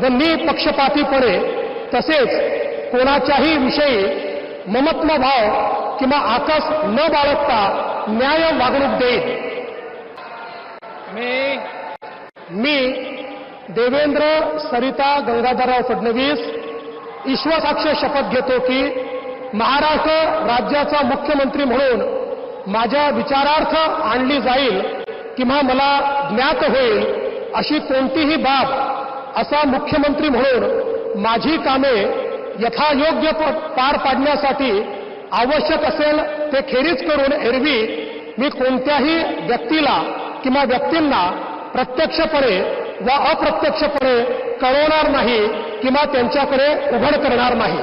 व निपक्षपातीपणे तसेच कोणाच्याही विषयी ममत्व भाव किंवा आकस न बाळगता न्याय वागणूक देईन। मी देवेंद्र सरिता गंगाधरराव फडणवीस ईश्वरसाक्ष शपथ घेतो की महाराष्ट्र राज्याचा मुख्यमंत्री म्हणून माझ्या विचारार्थ आणली जाईल किंवा मला ज्ञात होईल अशी कोणतीही बाब असा मुख्यमंत्री म्हणून माझी कामे यथायोग्य पार पाडण्यासाठी आवश्यक असेल ते खेरीज करून एरवी मी कोणत्याही व्यक्तीला किंवा व्यक्तींना प्रत्यक्षपणे व अप्रत्यक्षपणे कळवणार नाही किंवा त्यांच्याकडे उघड करणार नाही।